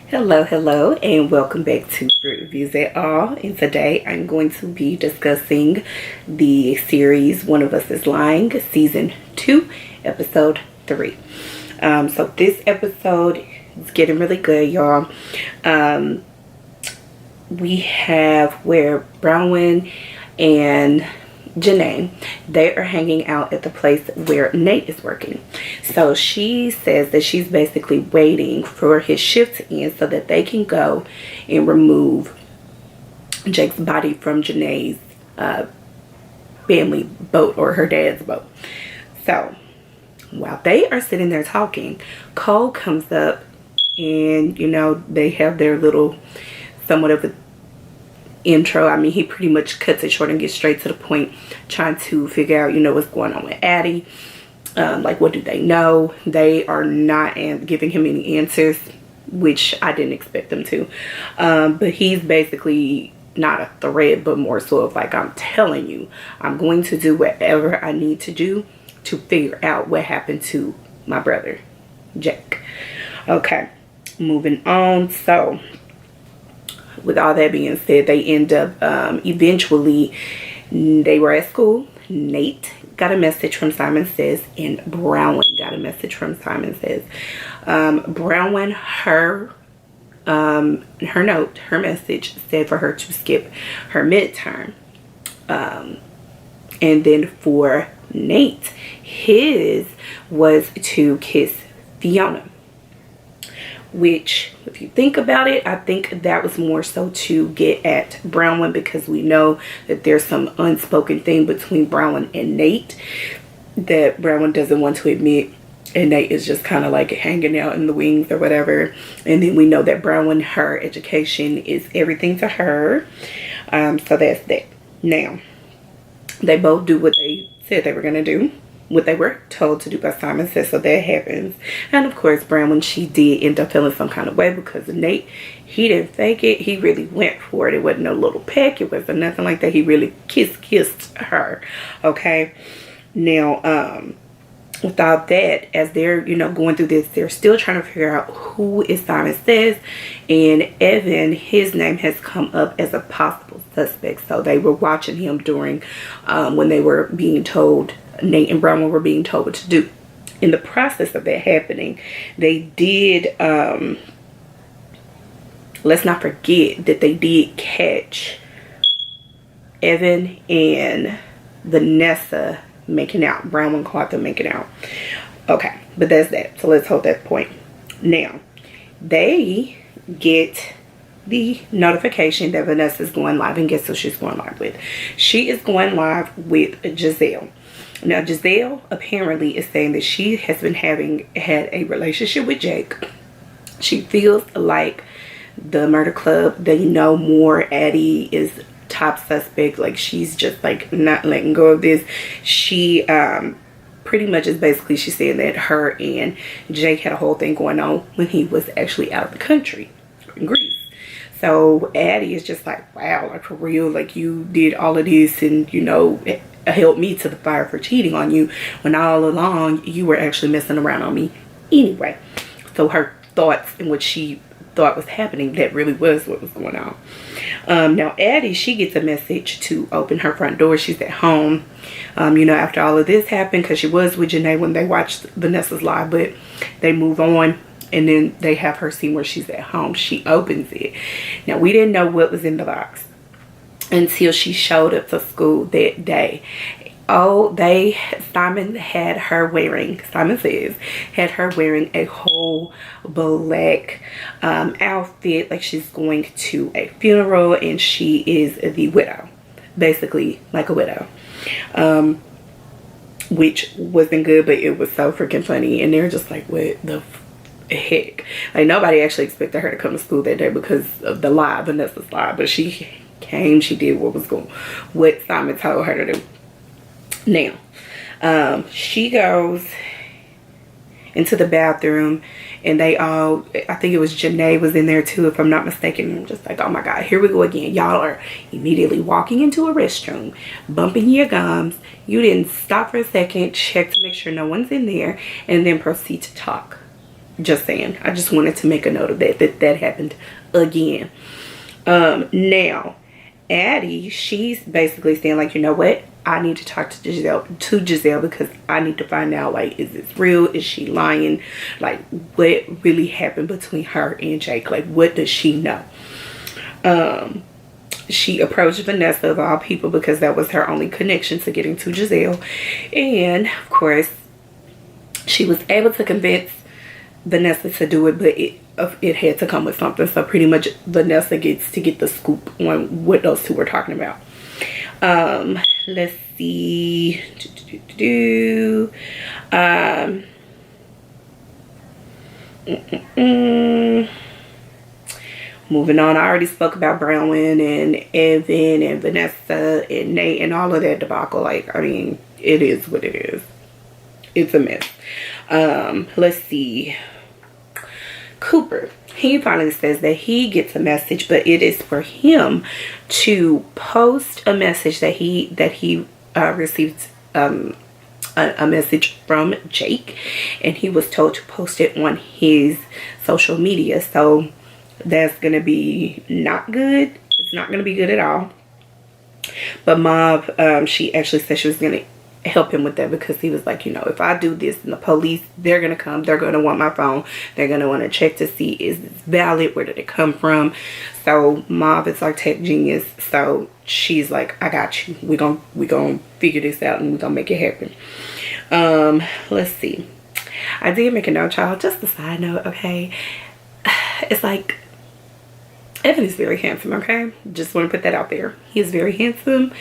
Hello, and welcome back to Great Reviews at All. And today I'm going to be discussing the series One of Us is Lying, Season 2, Episode 3. So this episode is getting really good, y'all. We have where Bronwyn and Janae, they are hanging out at the place where Nate is working. So she says that she's basically waiting for his shift to end so that they can go and remove Jake's body from Janae's family boat, or her dad's boat. So while they are sitting there talking, Cole comes up and they have their little somewhat of a intro. I mean, he pretty much cuts it short and gets straight to the point, trying to figure out what's going on with Addie. Like, what do they know? They are not giving him any answers, which I didn't expect them to. But he's basically not a threat, but more so of like, I'm telling you, I'm going to do whatever I need to do to figure out what happened to my brother Jake. Okay, moving on. So with all that being said, they end up eventually, they were at school. Nate got a message from Simon Says, and Bronwyn got a message from Simon Says. Bronwyn, her message said for her to skip her midterm. And then for Nate, his was to kiss Fiona. Which, if you think about it, I think that was more so to get at Bronwyn, because we know that there's some unspoken thing between Bronwyn and Nate that Bronwyn doesn't want to admit, and Nate is just kind of like hanging out in the wings or whatever. And then we know that Bronwyn, her education is everything to her. So that's that. Now, they both do what they said they were going to do, what they were told to do by Simon Says, so that happens. And of course, Bronwyn, she did end up feeling some kind of way because Nate, he didn't fake it. He really went for it. It wasn't no little peck. It wasn't nothing like that. He really kissed her. Okay. Now, without that, as they're going through this, they're still trying to figure out who is Simon Says, and Evan, his name has come up as a possible suspect. So they were watching him during when they were being told, Nate and Bronwyn were being told what to do. In the process of that happening, they did let's not forget that they did catch Evan and Vanessa making out. Bronwyn caught them making out. Okay, but that's that. So let's hold that point. Now, they get the notification that Vanessa is going live, and guess who she's going live with? She is going live with Giselle. Now, Giselle apparently is saying that she has been had a relationship with Jake. She feels like the murder club, they know more. Addie is top suspect. Like, she's just like not letting go of this. She pretty much is basically, she's saying that her and Jake had a whole thing going on when he was actually out of the country in Greece. So Addie is just like, wow, like, for real, like, you did all of this and held me to the fire for cheating on you, when all along you were actually messing around on me anyway. So her thoughts and what she thought was happening, that really was what was going on. Now Addie, she gets a message to open her front door. She's at home, after all of this happened, because she was with Janae when they watched Vanessa's live, but they move on, and then they have her see where she's at home. She opens it. Now, we didn't know what was in the box until she showed up to school that day. Oh, Simon Says had her wearing a whole black outfit, like she's going to a funeral, and she is the widow, basically like a widow, which wasn't good, but it was so freaking funny. And they're just like, what the heck? Like, nobody actually expected her to come to school that day because of the lie, Vanessa's lie, but she came, she did what Simon told her to do. Now, she goes into the bathroom, and they all, I think it was Janae was in there too, if I'm not mistaken. I'm just like, oh my God, here we go again. Y'all are immediately walking into a restroom, bumping your gums. You didn't stop for a second, check to make sure no one's in there, and then proceed to talk. Just saying. I just wanted to make a note of that happened again. Now, Addie, she's basically saying like, you know what? I need to talk to Giselle because I need to find out, like, is this real? Is she lying? Like, what really happened between her and Jake? Like, what does she know? She approached Vanessa of all people because that was her only connection to getting to Giselle. And of course, she was able to convince Vanessa to do it, but it had to come with something. So pretty much Vanessa gets to get the scoop on what those two were talking about. Let's see. Moving on, I already spoke about Bronwyn and Evan and Vanessa and Nate and all of that debacle. Like, I mean, it is what it is. It's a mess. Let's see. Cooper, he finally says that he gets a message, but it is for him to post a message that he received a message from Jake, and he was told to post it on his social media. So that's gonna be not good. It's not gonna be good at all. But Mauve, she actually said she was gonna help him with that because he was like, you know, if I do this and the police, they're gonna come, they're gonna want my phone, they're gonna want to check to see, is this valid, where did it come from? So Mauve is our tech genius, so she's like, I got you, we gonna figure this out and we're gonna make it happen. Let's see, I did make a note, y'all, just a side note, okay? It's like, Evan is very handsome, okay? Just want to put that out there. He is very handsome.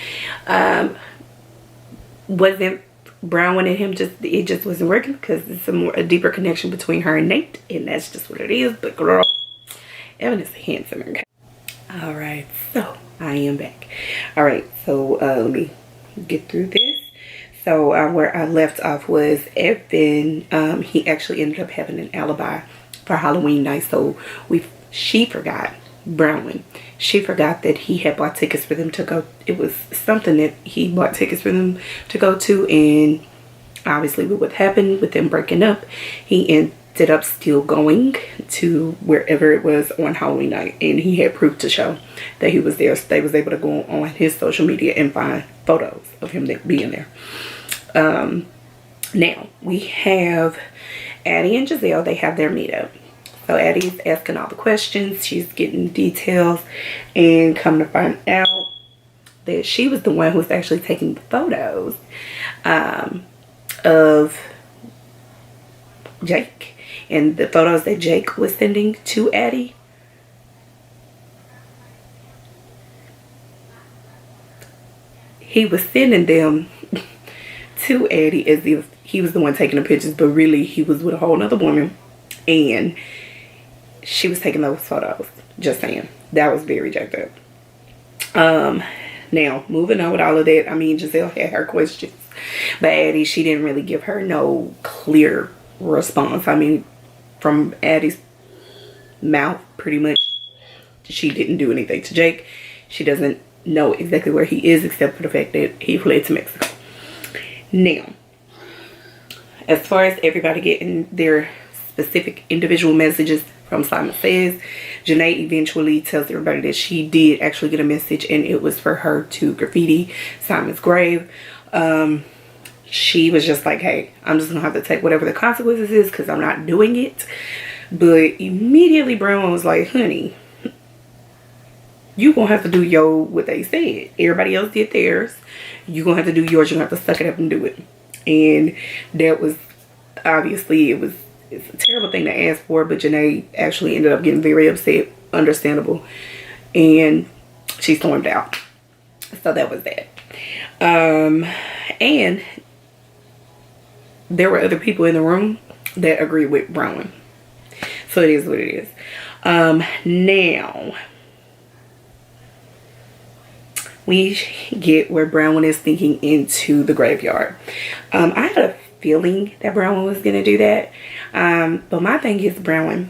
Wasn't Bronwyn and him it just wasn't working because it's a deeper connection between her and Nate, and that's just what it is. But girl, Evan is handsome, okay? All right, so I am back. All right, so let me get through this. So where I left off was Evan, he actually ended up having an alibi for Halloween night. So she forgot, Bronwyn, she forgot that he had bought tickets for them to go. It was something that he bought tickets for them to go to, and obviously with what happened with them breaking up, he ended up still going to wherever it was on Halloween night, and he had proof to show that he was there. So they was able to go on his social media and find photos of him being there. Now we have Addie and Giselle. They have their meetup. So Addie's asking all the questions, she's getting details, and come to find out that she was the one who was actually taking the photos of Jake, and the photos that Jake was sending to Addie. He was sending them to Addie as if he was the one taking the pictures, but really he was with a whole nother woman, and she was taking those photos. Just saying, that was very jacked up. Now moving on with all of that, I mean, Giselle had her questions, but Addie, she didn't really give her no clear response. I mean, from Addie's mouth, pretty much she didn't do anything to Jake. She doesn't know exactly where he is, except for the fact that he fled to Mexico. Now, as far as everybody getting their specific individual messages from Simon Says, Janae eventually tells everybody that she did actually get a message, and it was for her to graffiti Simon's grave. She was just like, hey, I'm just gonna have to take whatever the consequences is because I'm not doing it. But immediately Brown was like, honey, you gonna have to do what they said. Everybody else did theirs, you gonna have to do yours. You gonna have to suck it up and do it. And that was obviously, it's a terrible thing to ask for, but Janae actually ended up getting very upset, understandable, and she stormed out. So that was that. And there were other people in the room that agreed with Bronwyn. So it is what it is. Now we get where Bronwyn is thinking into the graveyard. I had a feeling that Bronwyn was gonna do that, but my thing is, Bronwyn,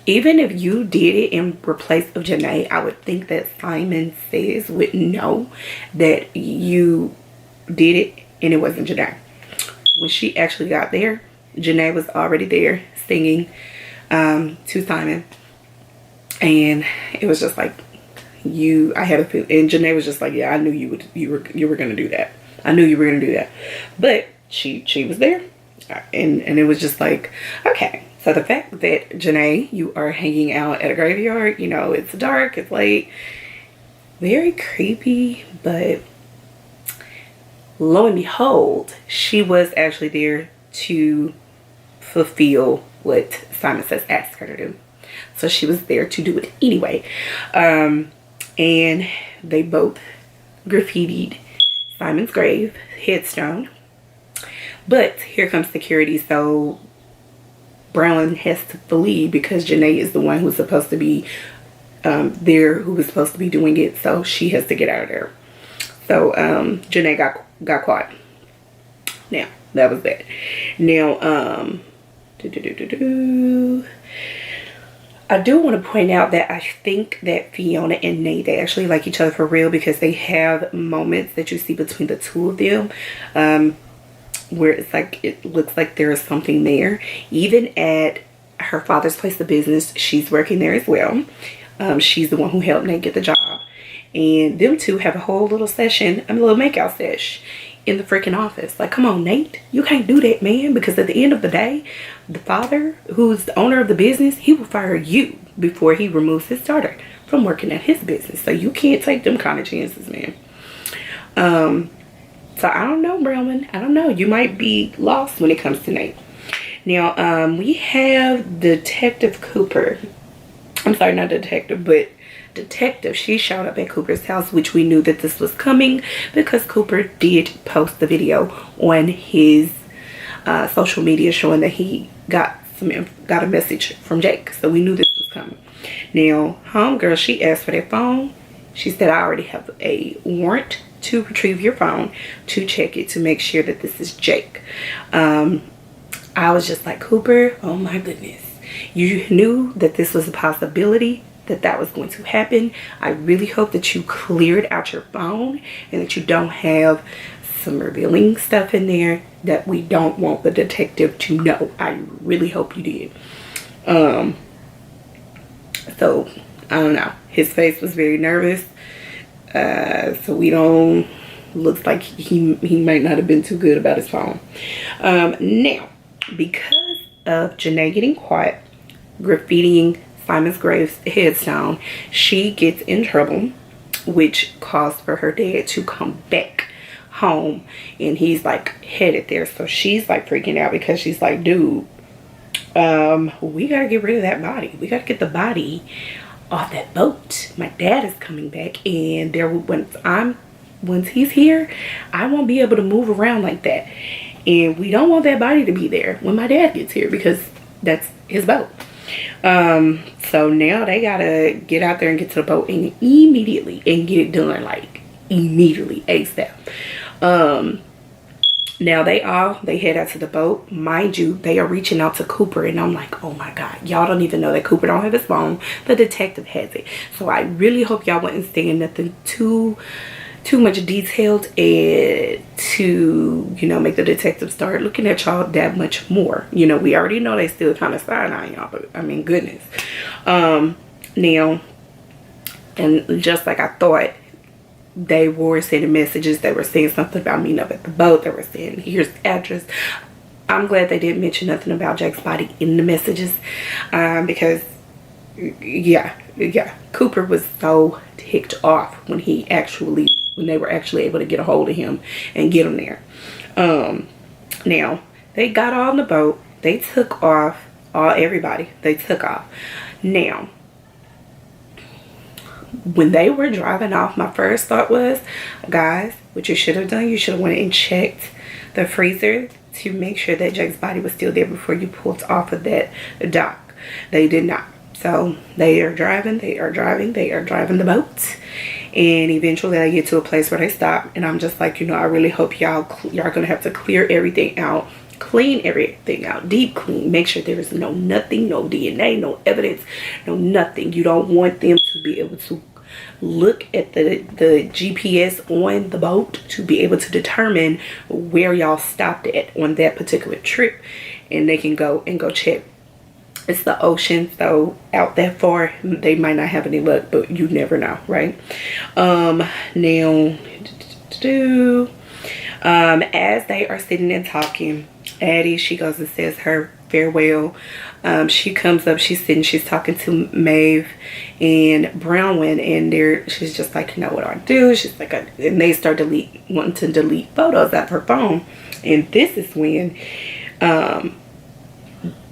even if you did it in replace of Janae, I would think that Simon Says would know that you did it and it wasn't Janae. When she actually got there, Janae was already there singing to Simon. And it was just like, I had a feel, and Janae was just like, yeah, I knew you were gonna do that. I knew you were gonna do that. But she was there, and it was just like, okay. So the fact that Janae, you are hanging out at a graveyard, you know, it's dark, it's late, very creepy, but lo and behold, she was actually there to fulfill what Simon Says asked her to do. So she was there to do it anyway. And they both graffitied Simon's grave headstone. But here comes security, so Brown has to flee because Janae is the one who's supposed to be there, who was supposed to be doing it. So she has to get out of there. So Janae got caught. Now that was that. Now I do want to point out that I think that Fiona and Nate, they actually like each other for real, because they have moments that you see between the two of them where it's like, it looks like there is something there. Even at her father's place of business, she's working there as well. She's the one who helped Nate get the job. And them two have a whole little session, a little makeout sesh in the freaking office. Like, come on, Nate, you can't do that, man, because at the end of the day, the father, who's the owner of the business, he will fire you before he removes his daughter from working at his business. So you can't take them kind of chances, man. So I don't know, Brownman. I don't know. You might be lost when it comes to Nate. Now, we have Detective Cooper. I'm sorry, not detective, but detective. She showed up at Cooper's house, which we knew that this was coming because Cooper did post the video on his social media showing that he got a message from Jake. So we knew this was coming. Now, homegirl, she asked for that phone. She said, I already have a warrant to retrieve your phone, to check it, to make sure that this is Jake. I was just like, Cooper, oh my goodness. You knew that this was a possibility, that was going to happen. I really hope that you cleared out your phone and that you don't have some revealing stuff in there that we don't want the detective to know. I really hope you did. So I don't know, his face was very nervous, so we don't, looks like he might not have been too good about his phone. Now, because of Janae getting caught graffitiing Simon's grave's headstone, she gets in trouble, which caused for her dad to come back home, and he's like headed there. So she's like freaking out because she's like, dude, we gotta get rid of that body. We gotta get the body off that boat. My dad is coming back, and once he's here, I won't be able to move around like that, and we don't want that body to be there when my dad gets here, because that's his boat. So now they gotta get out there and get to the boat and immediately and get it done, like immediately, ASAP. Now they head out to the boat. Mind you, they are reaching out to Cooper, and I'm like, oh my god, y'all don't even know that Cooper don't have his phone. The detective has it. So I really hope y'all wasn't saying nothing too much detailed and to, you know, make the detective start looking at y'all that much more. You know, we already know they still kind of side-eyeing y'all, but I mean, goodness. Now, and just like I thought, they were sending messages. They were saying something about meeting up at the boat. They were saying, here's the address. I'm glad they didn't mention nothing about Jake's body in the messages, because yeah, Cooper was so ticked off when they were actually able to get a hold of him and get him there. Now they got on the boat. They took off. Everybody, they took off. Now, when they were driving off, my first thought was, guys, what you should have done, you should have went and checked the freezer to make sure that Jake's body was still there before you pulled off of that dock. They did not. So they are driving the boat, and eventually they get to a place where they stop, and I'm just like, you know, I really hope y'all gonna have to clear everything out, clean everything out, deep clean, make sure there is nothing, no DNA, no evidence, no nothing. You don't want them to be able to look at the GPS on the boat to be able to determine where y'all stopped at on that particular trip, and they can go check It's the ocean, so out that far they might not have any luck, but you never know, right? Now as they are sitting and talking, Addie, she goes and says her farewell. She comes up, she's sitting, she's talking to Maeve and Brownwind, and she's just like, you know what I do? She's like, and they start wanting to delete photos out of her phone. And this is when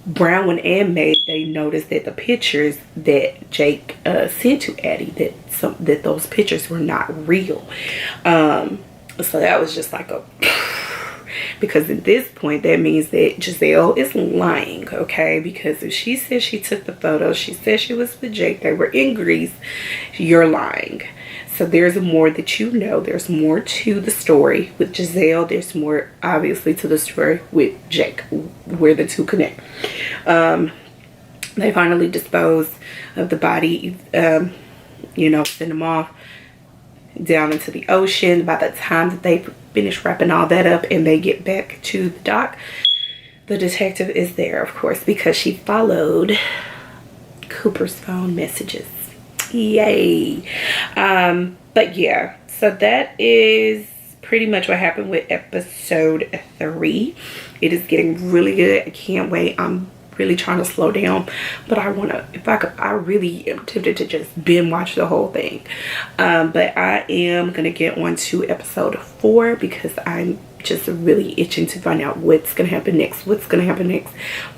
Brownwind and Maeve, they noticed that the pictures that Jake sent to Addie, that those pictures were not real. So that was just like because at this point that means that Giselle is lying, okay? Because if she says she took the photos, she says she was with Jake, they were in Greece, you're lying. So there's more that you know. There's more to the story with Giselle. There's more obviously to the story with Jake, where the two connect. They finally dispose of the body, you know, send them off down into the ocean. By the time that they finish wrapping all that up and they get back to the dock, the detective is there, of course, because she followed Cooper's phone messages. Yay. But yeah, so that is pretty much what happened with episode 3. It is getting really good. I can't wait. I'm really trying to slow down, but I want to, if I could, I really am tempted to just binge watch the whole thing. But I am gonna get on to episode 4 because I'm just really itching to find out what's gonna happen next. But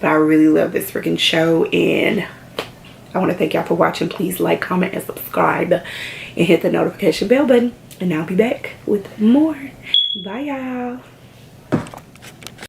I really love this freaking show, and I want to thank y'all for watching. Please like, comment, and subscribe, and hit the notification bell button, and I'll be back with more. Bye, y'all.